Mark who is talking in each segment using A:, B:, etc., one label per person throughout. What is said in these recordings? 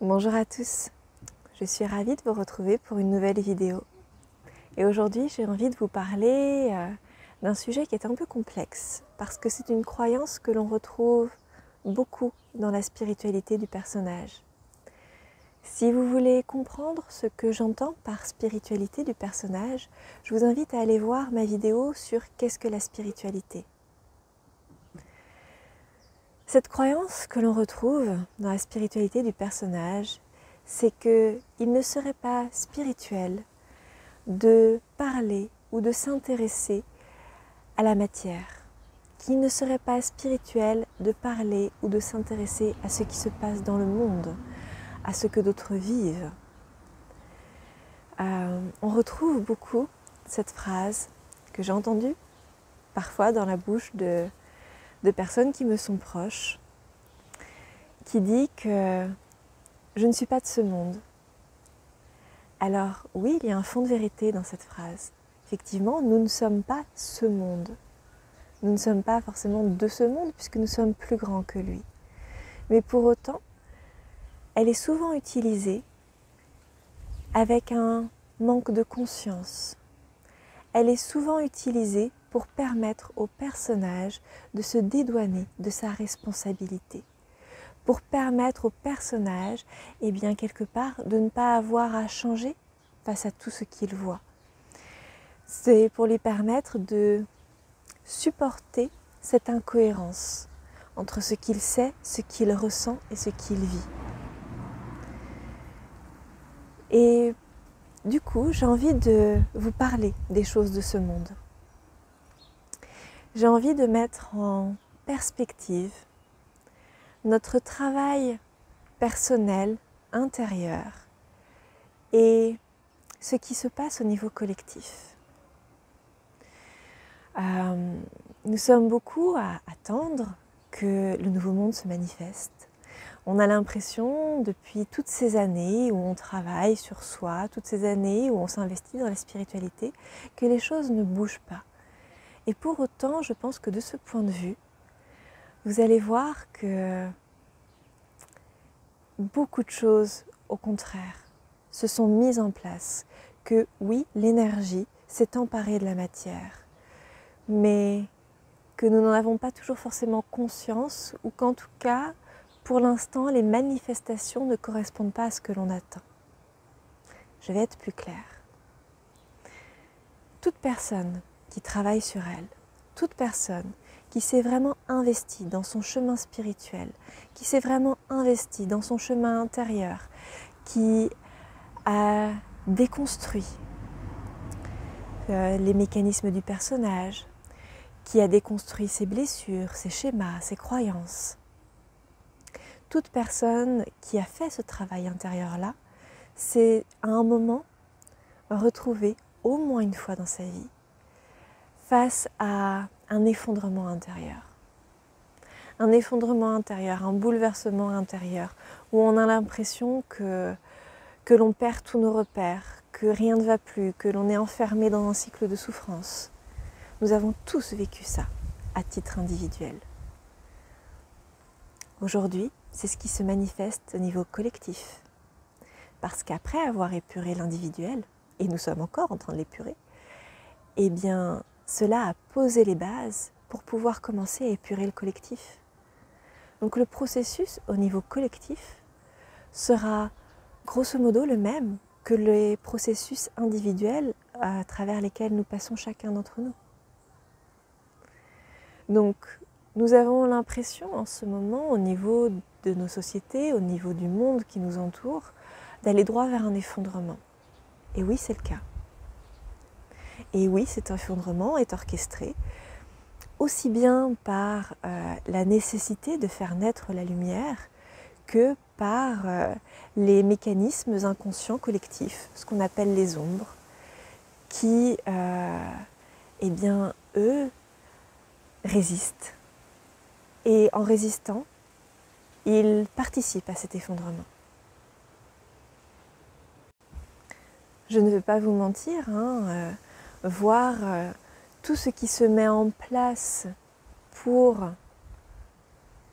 A: Bonjour à tous, je suis ravie de vous retrouver pour une nouvelle vidéo. Et aujourd'hui, j'ai envie de vous parler d'un sujet qui est un peu complexe, parce que c'est une croyance que l'on retrouve beaucoup dans la spiritualité du personnage. Si vous voulez comprendre ce que j'entends par spiritualité du personnage, je vous invite à aller voir ma vidéo sur qu'est-ce que la spiritualité. Cette croyance que l'on retrouve dans la spiritualité du personnage, c'est qu'il ne serait pas spirituel de parler ou de s'intéresser à la matière, qu'il ne serait pas spirituel de parler ou de s'intéresser à ce qui se passe dans le monde, à ce que d'autres vivent. On retrouve beaucoup cette phrase que j'ai entendue parfois dans la bouche de personnes qui me sont proches, qui dit que je ne suis pas de ce monde. Alors oui, il y a un fond de vérité dans cette phrase. Effectivement, nous ne sommes pas ce monde. Nous ne sommes pas forcément de ce monde puisque nous sommes plus grands que lui. Mais pour autant, elle est souvent utilisée avec un manque de conscience. Elle est souvent utilisée pour permettre au personnage de se dédouaner de sa responsabilité. Pour permettre au personnage, eh bien, quelque part, de ne pas avoir à changer face à tout ce qu'il voit. C'est pour lui permettre de supporter cette incohérence entre ce qu'il sait, ce qu'il ressent et ce qu'il vit. Et du coup, j'ai envie de vous parler des choses de ce monde. J'ai envie de mettre en perspective notre travail personnel, intérieur et ce qui se passe au niveau collectif. Nous sommes beaucoup à attendre que le nouveau monde se manifeste. On a l'impression, depuis toutes ces années où on travaille sur soi, toutes ces années où on s'investit dans la spiritualité, que les choses ne bougent pas. Et pour autant, je pense que de ce point de vue, vous allez voir que beaucoup de choses, au contraire, se sont mises en place. Que oui, l'énergie s'est emparée de la matière, mais que nous n'en avons pas toujours forcément conscience, ou qu'en tout cas, pour l'instant, les manifestations ne correspondent pas à ce que l'on attend. Je vais être plus claire. Toute personne qui travaille sur elle, toute personne qui s'est vraiment investie dans son chemin spirituel, qui s'est vraiment investie dans son chemin intérieur, qui a déconstruit les mécanismes du personnage, qui a déconstruit ses blessures, ses schémas, ses croyances. Toute personne qui a fait ce travail intérieur-là, s'est à un moment retrouvée, au moins une fois dans sa vie, face à un effondrement intérieur. Un effondrement intérieur, un bouleversement intérieur, où on a l'impression que l'on perd tous nos repères, que rien ne va plus, que l'on est enfermé dans un cycle de souffrance. Nous avons tous vécu ça, à titre individuel. Aujourd'hui, c'est ce qui se manifeste au niveau collectif. Parce qu'après avoir épuré l'individuel, et nous sommes encore en train de l'épurer, eh bien, cela a posé les bases pour pouvoir commencer à épurer le collectif. Donc le processus au niveau collectif sera grosso modo le même que les processus individuels à travers lesquels nous passons chacun d'entre nous. Donc nous avons l'impression en ce moment, au niveau de nos sociétés, au niveau du monde qui nous entoure, d'aller droit vers un effondrement. Et oui, c'est le cas. Et oui, cet effondrement est orchestré aussi bien par la nécessité de faire naître la lumière que par les mécanismes inconscients collectifs, ce qu'on appelle les ombres, qui, eh bien, eux, résistent. Et en résistant, ils participent à cet effondrement. Je ne veux pas vous mentir, voir tout ce qui se met en place pour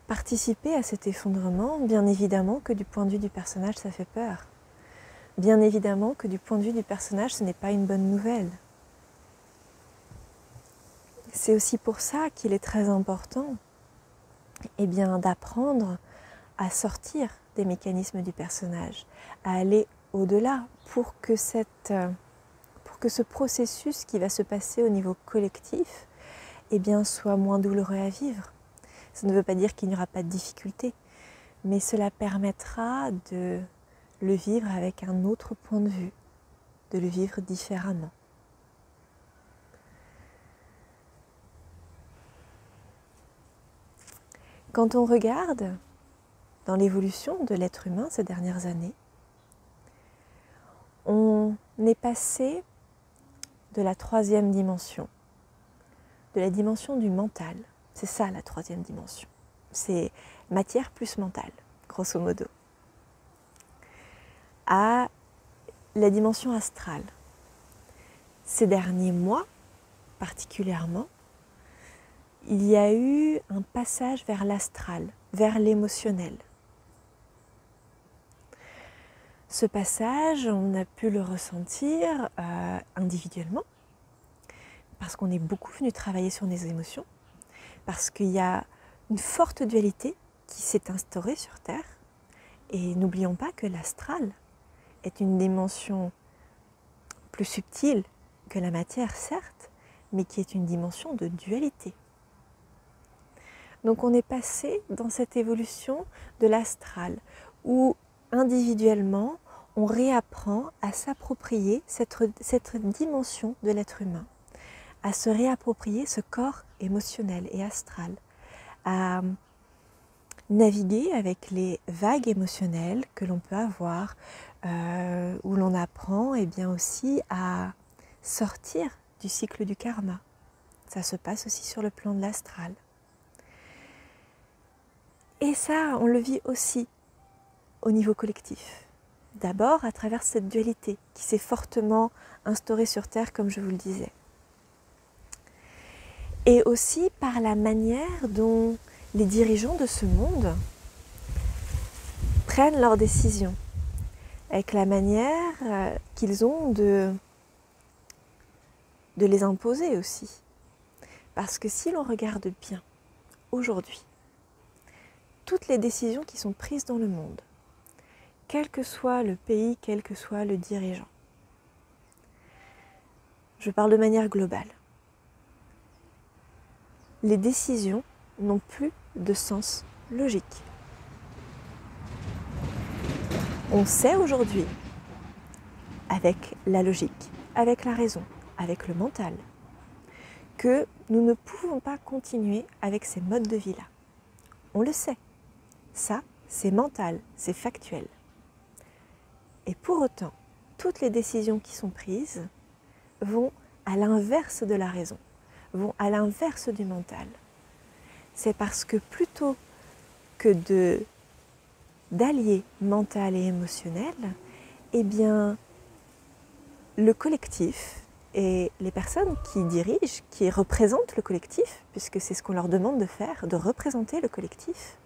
A: participer à cet effondrement, bien évidemment que du point de vue du personnage, ça fait peur. Bien évidemment que du point de vue du personnage, ce n'est pas une bonne nouvelle. C'est aussi pour ça qu'il est très important d'apprendre à sortir des mécanismes du personnage, à aller au-delà pour que ce processus qui va se passer au niveau collectif soit moins douloureux à vivre. Ça ne veut pas dire qu'il n'y aura pas de difficultés, mais cela permettra de le vivre avec un autre point de vue, de le vivre différemment. Quand on regarde dans l'évolution de l'être humain ces dernières années, on est passé de la troisième dimension, de la dimension du mental. C'est ça la troisième dimension. C'est matière plus mental, grosso modo, à la dimension astrale. Ces derniers mois, particulièrement, il y a eu un passage vers l'astral, vers l'émotionnel. Ce passage, on a pu le ressentir individuellement, parce qu'on est beaucoup venu travailler sur nos émotions, parce qu'il y a une forte dualité qui s'est instaurée sur Terre. Et n'oublions pas que l'astral est une dimension plus subtile que la matière, certes, mais qui est une dimension de dualité. Donc on est passé dans cette évolution de l'astral, où individuellement, on réapprend à s'approprier cette dimension de l'être humain, à se réapproprier ce corps émotionnel et astral, à naviguer avec les vagues émotionnelles que l'on peut avoir, où l'on apprend aussi à sortir du cycle du karma. Ça se passe aussi sur le plan de l'astral. Et ça, on le vit aussi au niveau collectif. D'abord à travers cette dualité qui s'est fortement instaurée sur Terre, comme je vous le disais. Et aussi par la manière dont les dirigeants de ce monde prennent leurs décisions, avec la manière qu'ils ont de les imposer aussi. Parce que si l'on regarde bien, aujourd'hui, toutes les décisions qui sont prises dans le monde, quel que soit le pays, quel que soit le dirigeant, je parle de manière globale, les décisions n'ont plus de sens logique. On sait aujourd'hui, avec la logique, avec la raison, avec le mental, que nous ne pouvons pas continuer avec ces modes de vie-là. On le sait. Ça, c'est mental, c'est factuel. Et pour autant, toutes les décisions qui sont prises vont à l'inverse de la raison, vont à l'inverse du mental. C'est parce que plutôt que d'allier mental et émotionnel, le collectif et les personnes qui dirigent, qui représentent le collectif, puisque c'est ce qu'on leur demande de faire, de représenter le collectif,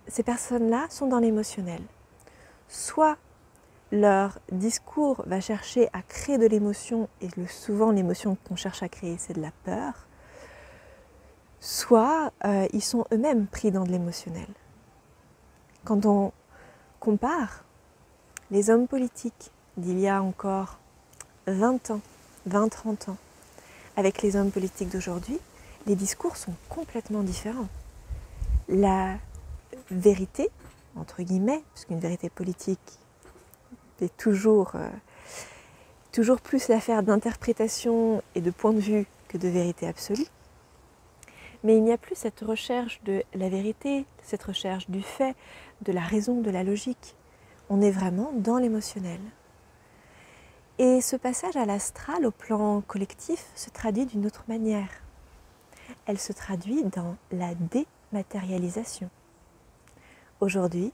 A: ces personnes-là sont dans l'émotionnel. Soit leur discours va chercher à créer de l'émotion, et souvent l'émotion qu'on cherche à créer, c'est de la peur, soit ils sont eux-mêmes pris dans de l'émotionnel. Quand on compare les hommes politiques d'il y a encore 20 ans, 20-30 ans, avec les hommes politiques d'aujourd'hui, les discours sont complètement différents. La vérité, entre guillemets, parce qu'une vérité politique est toujours plus l'affaire d'interprétation et de point de vue que de vérité absolue. Mais il n'y a plus cette recherche de la vérité, cette recherche du fait, de la raison, de la logique. On est vraiment dans l'émotionnel. Et ce passage à l'astral, au plan collectif, se traduit d'une autre manière. Elle se traduit dans la dématérialisation. Aujourd'hui,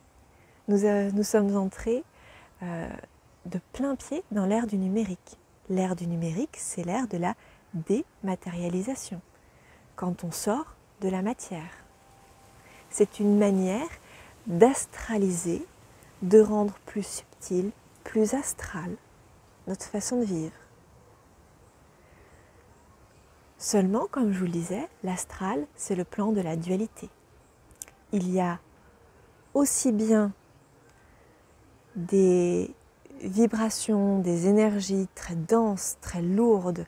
A: nous sommes entrés de plein pied dans l'ère du numérique. L'ère du numérique, c'est l'ère de la dématérialisation. Quand on sort de la matière. C'est une manière d'astraliser, de rendre plus subtil, plus astral notre façon de vivre. Seulement, comme je vous le disais, l'astral, c'est le plan de la dualité. Il y a aussi bien des vibrations, des énergies très denses, très lourdes,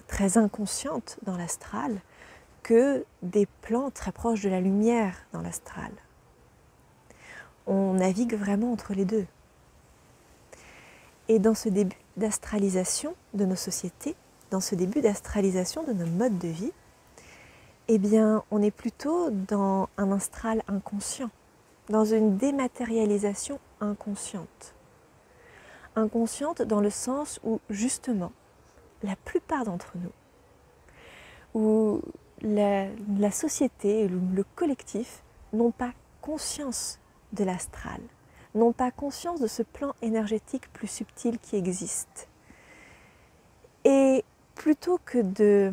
A: très inconscientes dans l'astral, que des plans très proches de la lumière dans l'astral. On navigue vraiment entre les deux. Et dans ce début d'astralisation de nos sociétés, dans ce début d'astralisation de nos modes de vie, eh bien, on est plutôt dans un astral inconscient, dans une dématérialisation inconsciente. Inconsciente dans le sens où, justement, la plupart d'entre nous, où la société, le collectif, n'ont pas conscience de l'astral, n'ont pas conscience de ce plan énergétique plus subtil qui existe. Et plutôt que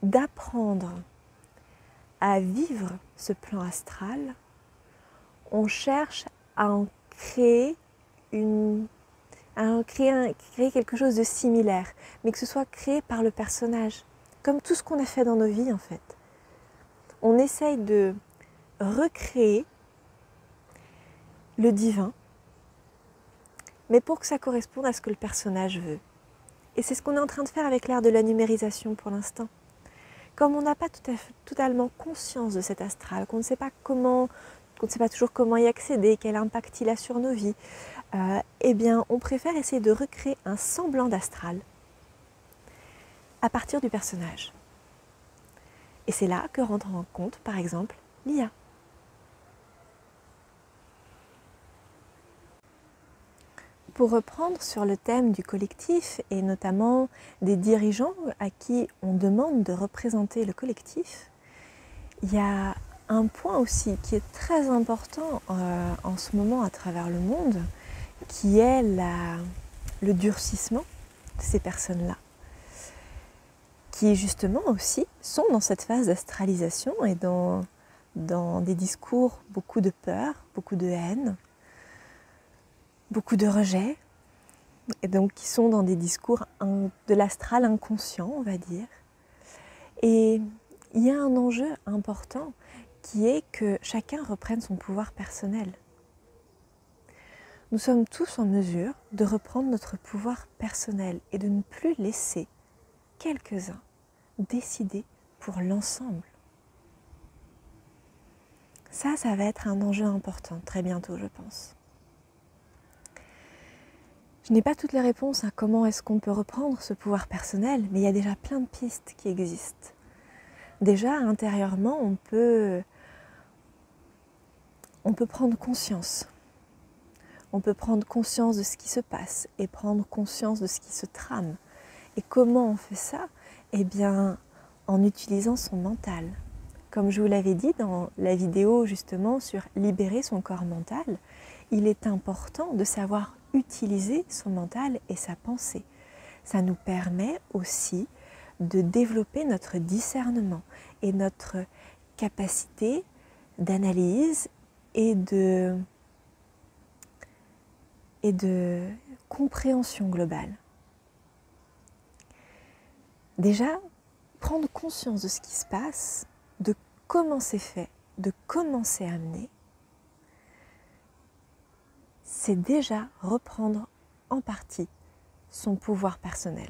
A: d'apprendre à vivre ce plan astral, on cherche à en créer créer quelque chose de similaire, mais que ce soit créé par le personnage, comme tout ce qu'on a fait dans nos vies en fait. On essaye de recréer le divin, mais pour que ça corresponde à ce que le personnage veut. Et c'est ce qu'on est en train de faire avec l'art de la numérisation pour l'instant. Comme on n'a pas totalement conscience de cet astral, qu'on ne sait pas toujours comment y accéder, quel impact il a sur nos vies, eh bien, on préfère essayer de recréer un semblant d'astral à partir du personnage. Et c'est là que rentre en compte, par exemple, l'IA. Pour reprendre sur le thème du collectif et notamment des dirigeants à qui on demande de représenter le collectif, il y a un point aussi qui est très important en ce moment à travers le monde, qui est le durcissement de ces personnes-là, qui justement aussi sont dans cette phase d'astralisation et dans des discours beaucoup de peur, beaucoup de haine, beaucoup de rejet, et donc qui sont dans des discours de l'astral inconscient, on va dire. Et il y a un enjeu important qui est que chacun reprenne son pouvoir personnel. Nous sommes tous en mesure de reprendre notre pouvoir personnel et de ne plus laisser quelques-uns décider pour l'ensemble. Ça va être un enjeu important très bientôt, je pense. Je n'ai pas toutes les réponses à comment est-ce qu'on peut reprendre ce pouvoir personnel, mais il y a déjà plein de pistes qui existent. Déjà, intérieurement, on peut prendre conscience. On peut prendre conscience de ce qui se passe et prendre conscience de ce qui se trame. Et comment on fait ça? Eh bien, en utilisant son mental. Comme je vous l'avais dit dans la vidéo justement sur libérer son corps mental, il est important de savoir utiliser son mental et sa pensée. Ça nous permet aussi de développer notre discernement et notre capacité d'analyse et de compréhension globale. Déjà, prendre conscience de ce qui se passe, de comment c'est fait, de comment c'est amené, c'est déjà reprendre en partie son pouvoir personnel.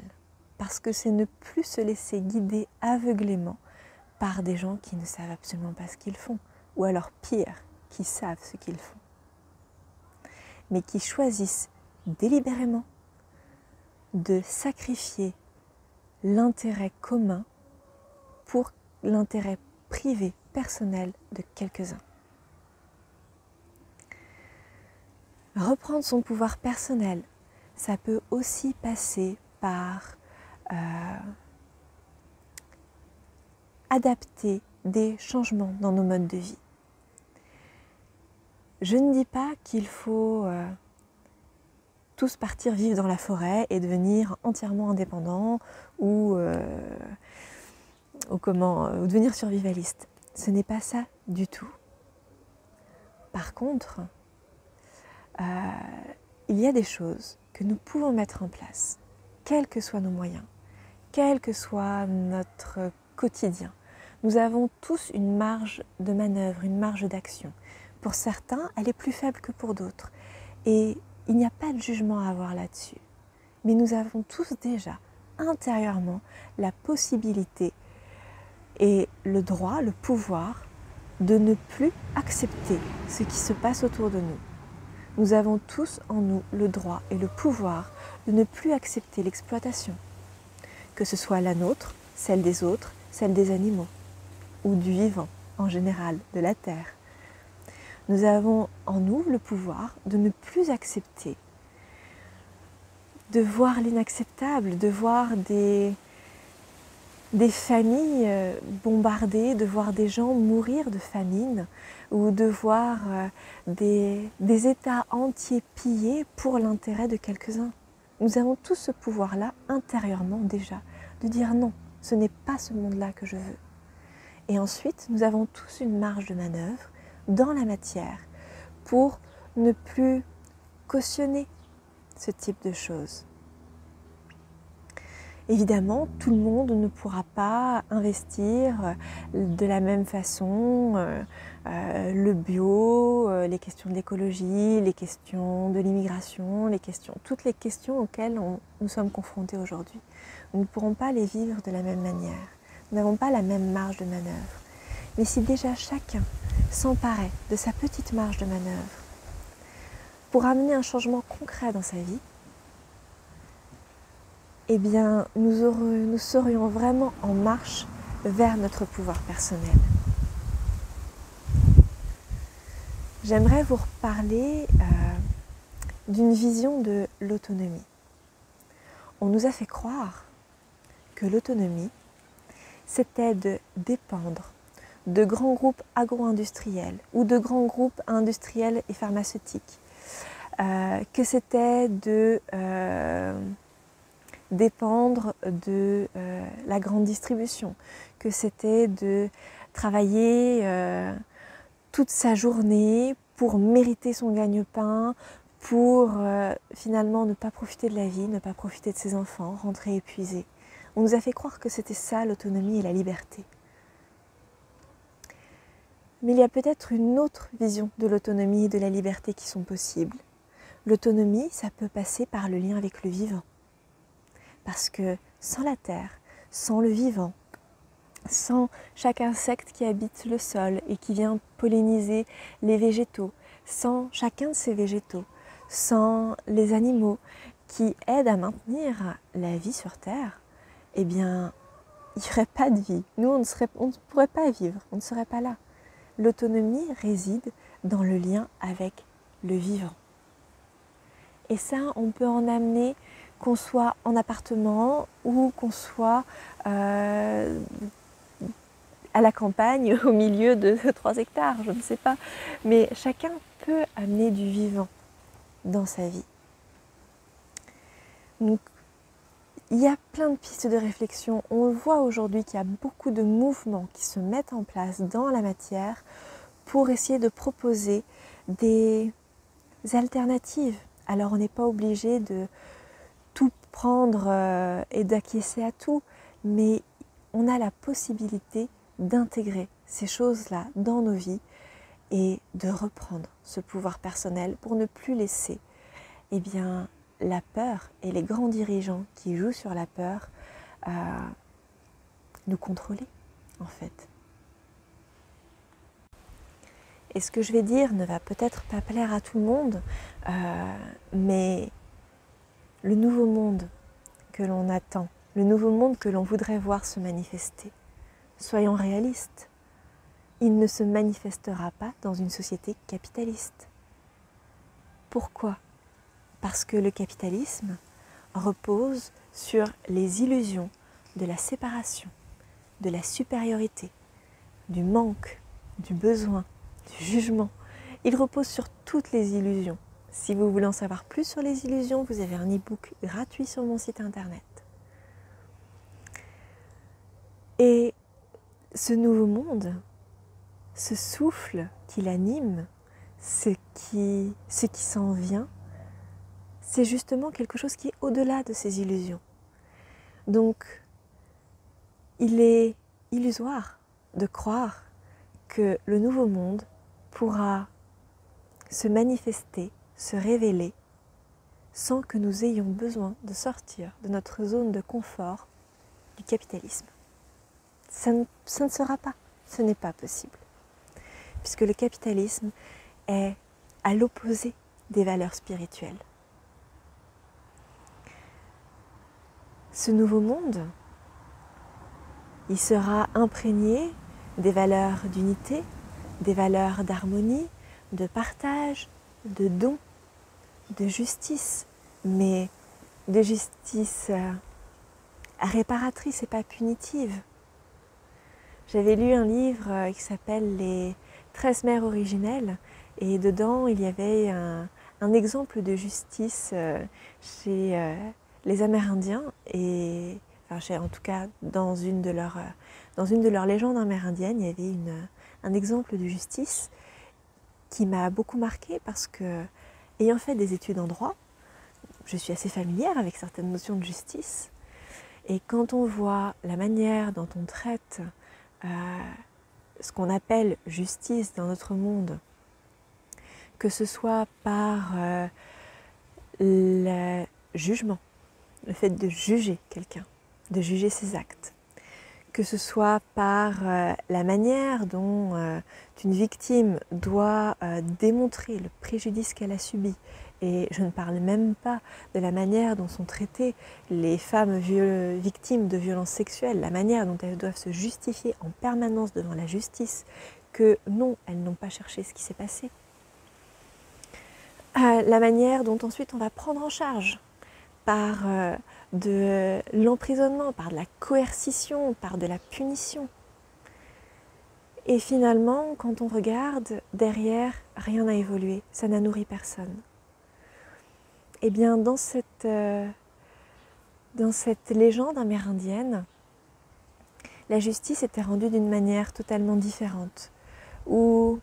A: Parce que c'est ne plus se laisser guider aveuglément par des gens qui ne savent absolument pas ce qu'ils font, ou alors pire, qui savent ce qu'ils font, mais qui choisissent délibérément de sacrifier l'intérêt commun pour l'intérêt privé, personnel de quelques-uns. Reprendre son pouvoir personnel, ça peut aussi passer par adapter des changements dans nos modes de vie. Je ne dis pas qu'il faut tous partir vivre dans la forêt et devenir entièrement indépendants ou ou devenir survivaliste. Ce n'est pas ça du tout. Par contre, il y a des choses que nous pouvons mettre en place, quels que soient nos moyens, quel que soit notre quotidien. Nous avons tous une marge de manœuvre, une marge d'action. Pour certains, elle est plus faible que pour d'autres. Et il n'y a pas de jugement à avoir là-dessus. Mais nous avons tous déjà, intérieurement, la possibilité et le droit, le pouvoir de ne plus accepter ce qui se passe autour de nous. Nous avons tous en nous le droit et le pouvoir de ne plus accepter l'exploitation, que ce soit la nôtre, celle des autres, celle des animaux, ou du vivant en général, de la terre. Nous avons en nous le pouvoir de ne plus accepter, de voir l'inacceptable, de voir des familles bombardées, de voir des gens mourir de famine, ou de voir des États entiers pillés pour l'intérêt de quelques-uns. Nous avons tous ce pouvoir-là intérieurement déjà, de dire non, ce n'est pas ce monde-là que je veux. Et ensuite, nous avons tous une marge de manœuvre dans la matière pour ne plus cautionner ce type de choses. Évidemment, tout le monde ne pourra pas investir de la même façon le bio, les questions de l'écologie, les questions de l'immigration, toutes les questions auxquelles nous sommes confrontés aujourd'hui. Nous ne pourrons pas les vivre de la même manière. Nous n'avons pas la même marge de manœuvre. Mais si déjà chacun s'emparait de sa petite marge de manœuvre pour amener un changement concret dans sa vie, eh bien, nous serions vraiment en marche vers notre pouvoir personnel. J'aimerais vous reparler d'une vision de l'autonomie. On nous a fait croire que l'autonomie, c'était de dépendre de grands groupes agro-industriels ou de grands groupes industriels et pharmaceutiques, que c'était de dépendre de la grande distribution, que c'était de travailler toute sa journée pour mériter son gagne-pain, pour finalement ne pas profiter de la vie, ne pas profiter de ses enfants, rentrer épuisé. On nous a fait croire que c'était ça l'autonomie et la liberté. Mais il y a peut-être une autre vision de l'autonomie et de la liberté qui sont possibles. L'autonomie, ça peut passer par le lien avec le vivant. Parce que sans la terre, sans le vivant, sans chaque insecte qui habite le sol et qui vient polliniser les végétaux, sans chacun de ces végétaux, sans les animaux qui aident à maintenir la vie sur Terre, eh bien, il n'y aurait pas de vie. Nous, on ne pourrait pas vivre, on ne serait pas là. L'autonomie réside dans le lien avec le vivant. Et ça, on peut en amener qu'on soit en appartement ou qu'on soit à la campagne, au milieu de 3 hectares, je ne sais pas. Mais chacun peut amener du vivant dans sa vie. Donc, il y a plein de pistes de réflexion. On le voit aujourd'hui qu'il y a beaucoup de mouvements qui se mettent en place dans la matière pour essayer de proposer des alternatives. Alors, on n'est pas obligé de tout prendre et d'acquiescer à tout, mais on a la possibilité d'intégrer ces choses-là dans nos vies et de reprendre ce pouvoir personnel pour ne plus laisser la peur et les grands dirigeants qui jouent sur la peur nous contrôler en fait. Et ce que je vais dire ne va peut-être pas plaire à tout le monde, mais le nouveau monde que l'on attend, le nouveau monde que l'on voudrait voir se manifester, soyons réalistes, il ne se manifestera pas dans une société capitaliste. Pourquoi ? Parce que le capitalisme repose sur les illusions de la séparation, de la supériorité, du manque, du besoin, du jugement. Il repose sur toutes les illusions. Si vous voulez en savoir plus sur les illusions, vous avez un e-book gratuit sur mon site internet. Et ce nouveau monde, ce souffle qui l'anime, ce qui s'en vient, c'est justement quelque chose qui est au-delà de ces illusions. Donc, il est illusoire de croire que le nouveau monde pourra se manifester, se révéler, sans que nous ayons besoin de sortir de notre zone de confort du capitalisme. Ça ne sera pas, ce n'est pas possible. Puisque le capitalisme est à l'opposé des valeurs spirituelles. Ce nouveau monde, il sera imprégné des valeurs d'unité, des valeurs d'harmonie, de partage, de don, de justice, mais de justice réparatrice et pas punitive. J'avais lu un livre qui s'appelle Les 13 mères originelles et dedans il y avait un exemple de justice chez les Amérindiens et en tout cas dans une de leurs légendes amérindiennes, il y avait un exemple de justice qui m'a beaucoup marquée parce que, ayant fait des études en droit, je suis assez familière avec certaines notions de justice. Et quand on voit la manière dont on traite ce qu'on appelle justice dans notre monde, que ce soit par le jugement, le fait de juger quelqu'un, de juger ses actes, que ce soit par la manière dont une victime doit démontrer le préjudice qu'elle a subi. Et je ne parle même pas de la manière dont sont traitées les femmes victimes de violences sexuelles, la manière dont elles doivent se justifier en permanence devant la justice, que non, elles n'ont pas cherché ce qui s'est passé. La manière dont ensuite on va prendre en charge par de l'emprisonnement, par de la coercition, par de la punition. Et finalement, quand on regarde, derrière, rien n'a évolué, ça n'a nourri personne. Eh bien, dans cette légende amérindienne, la justice était rendue d'une manière totalement différente, où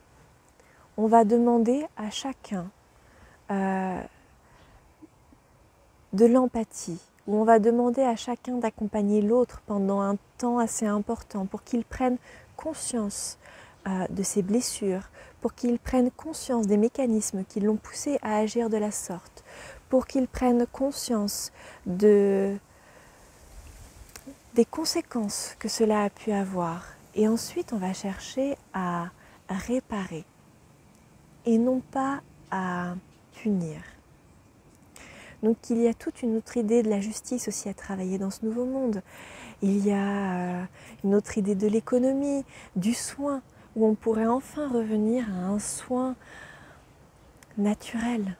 A: on va demander à chacun de l'empathie, où on va demander à chacun d'accompagner l'autre pendant un temps assez important pour qu'il prenne conscience de ses blessures, pour qu'il prenne conscience des mécanismes qui l'ont poussé à agir de la sorte, pour qu'il prenne conscience des conséquences que cela a pu avoir. Et ensuite, on va chercher à réparer et non pas à punir. Donc il y a toute une autre idée de la justice aussi à travailler dans ce nouveau monde. Il y a une autre idée de l'économie, du soin, où on pourrait enfin revenir à un soin naturel,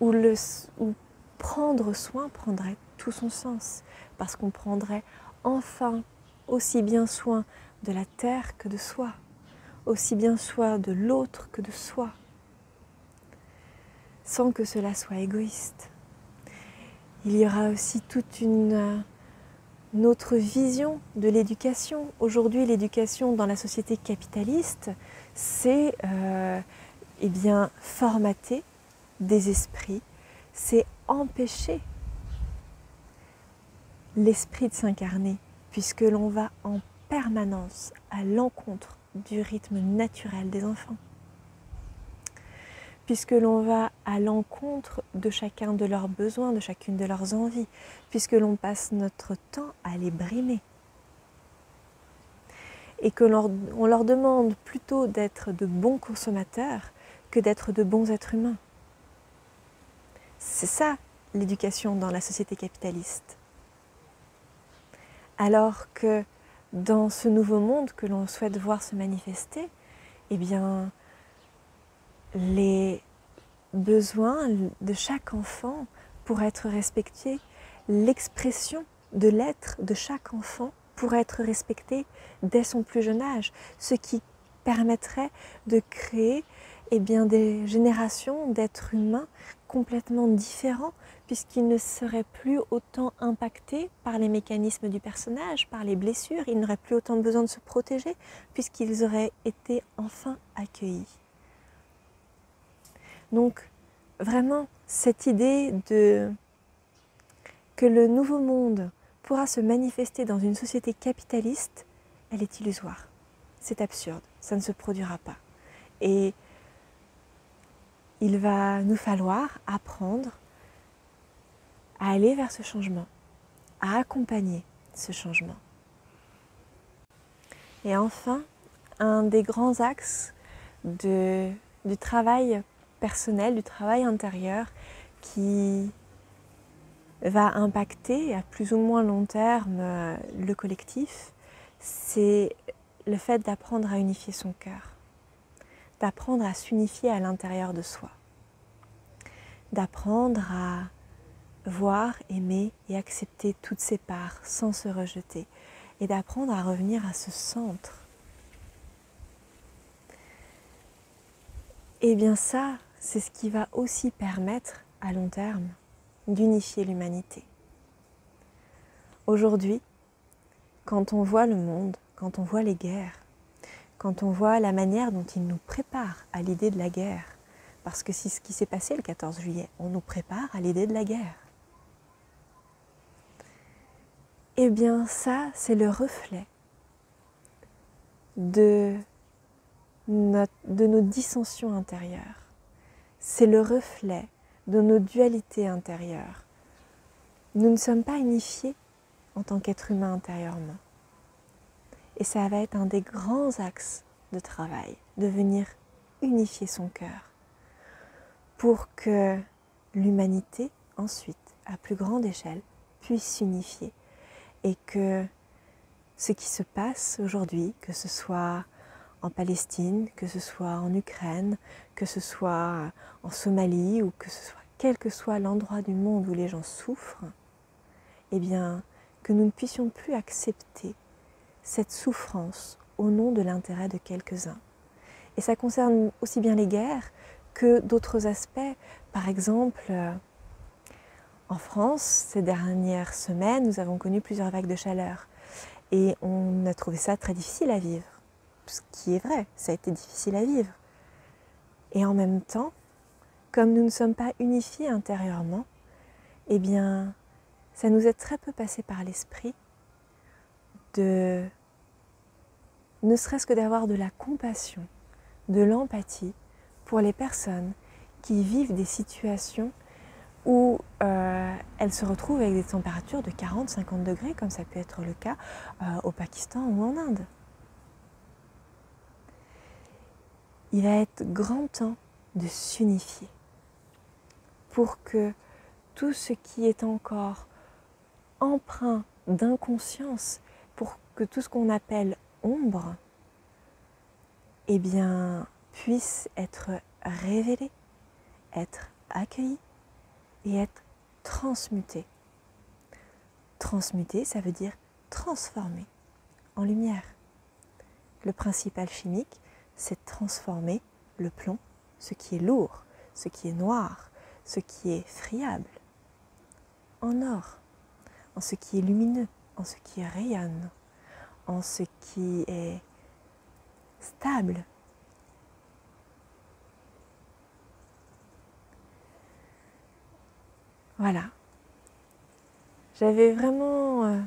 A: où prendre soin prendrait tout son sens, parce qu'on prendrait enfin aussi bien soin de la terre que de soi, aussi bien soin de l'autre que de soi, sans que cela soit égoïste. Il y aura aussi toute une autre vision de l'éducation. Aujourd'hui, l'éducation dans la société capitaliste, c'est formater des esprits, c'est empêcher l'esprit de s'incarner, puisque l'on va en permanence à l'encontre du rythme naturel des enfants, puisque l'on va à l'encontre de chacun de leurs besoins, de chacune de leurs envies, puisque l'on passe notre temps à les brimer. Et on leur demande plutôt d'être de bons consommateurs que d'être de bons êtres humains. C'est ça l'éducation dans la société capitaliste. Alors que dans ce nouveau monde que l'on souhaite voir se manifester, eh bien, les besoins de chaque enfant pourraient être respectés, l'expression de l'être de chaque enfant pourrait être respectée dès son plus jeune âge, ce qui permettrait de créer eh bien des générations d'êtres humains complètement différents, puisqu'ils ne seraient plus autant impactés par les mécanismes du personnage, par les blessures, ils n'auraient plus autant besoin de se protéger, puisqu'ils auraient été enfin accueillis. Donc vraiment, cette idée que le nouveau monde pourra se manifester dans une société capitaliste, elle est illusoire. C'est absurde, ça ne se produira pas. Et il va nous falloir apprendre à aller vers ce changement, à accompagner ce changement. Et enfin, un des grands axes du travail personnel, du travail intérieur qui va impacter à plus ou moins long terme le collectif, c'est le fait d'apprendre à unifier son cœur, d'apprendre à s'unifier à l'intérieur de soi, d'apprendre à voir, aimer et accepter toutes ses parts sans se rejeter et d'apprendre à revenir à ce centre. Et bien ça, c'est ce qui va aussi permettre à long terme d'unifier l'humanité. Aujourd'hui, quand on voit le monde, quand on voit les guerres, quand on voit la manière dont il nous prépare à l'idée de la guerre, parce que c'est ce qui s'est passé le 14 juillet, on nous prépare à l'idée de la guerre. Eh bien ça, c'est le reflet de nos dissensions intérieures. C'est le reflet de nos dualités intérieures. Nous ne sommes pas unifiés en tant qu'être humain intérieurement. Et ça va être un des grands axes de travail, de venir unifier son cœur pour que l'humanité, ensuite, à plus grande échelle, puisse s'unifier et que ce qui se passe aujourd'hui, que ce soit en Palestine, que ce soit en Ukraine, que ce soit en Somalie ou que ce soit quel que soit l'endroit du monde où les gens souffrent, eh bien, que nous ne puissions plus accepter cette souffrance au nom de l'intérêt de quelques-uns. Et ça concerne aussi bien les guerres que d'autres aspects. Par exemple, en France, ces dernières semaines, nous avons connu plusieurs vagues de chaleur. Et on a trouvé ça très difficile à vivre. Ce qui est vrai, ça a été difficile à vivre. Et en même temps, comme nous ne sommes pas unifiés intérieurement, eh bien, ça nous est très peu passé par l'esprit de, ne serait-ce que d'avoir de la compassion, de l'empathie pour les personnes qui vivent des situations où elles se retrouvent avec des températures de 40-50 degrés, comme ça peut être le cas au Pakistan ou en Inde. Il va être grand temps de s'unifier pour que tout ce qui est encore empreint d'inconscience, pour que tout ce qu'on appelle ombre, eh bien, puisse être révélé, être accueilli et être transmuté. Transmuter, ça veut dire transformer en lumière. Le principe alchimique, c'est de transformer le plomb, ce qui est lourd, ce qui est noir, ce qui est friable, en or, en ce qui est lumineux, en ce qui rayonne, en ce qui est stable. Voilà. J'avais vraiment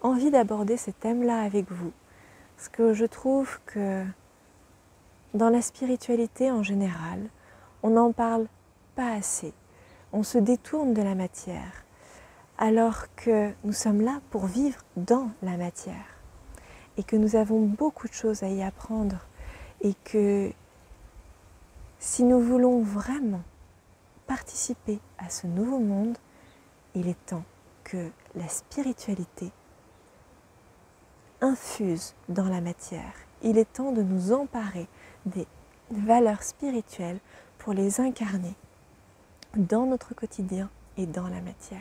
A: envie d'aborder ce thème-là avec vous, parce que je trouve que dans la spiritualité en général, on n'en parle pas assez. On se détourne de la matière, alors que nous sommes là pour vivre dans la matière et que nous avons beaucoup de choses à y apprendre et que si nous voulons vraiment participer à ce nouveau monde, il est temps que la spiritualité infuse dans la matière. Il est temps de nous emparer des valeurs spirituelles pour les incarner dans notre quotidien et dans la matière.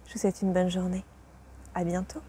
A: Je vous souhaite une bonne journée. À bientôt.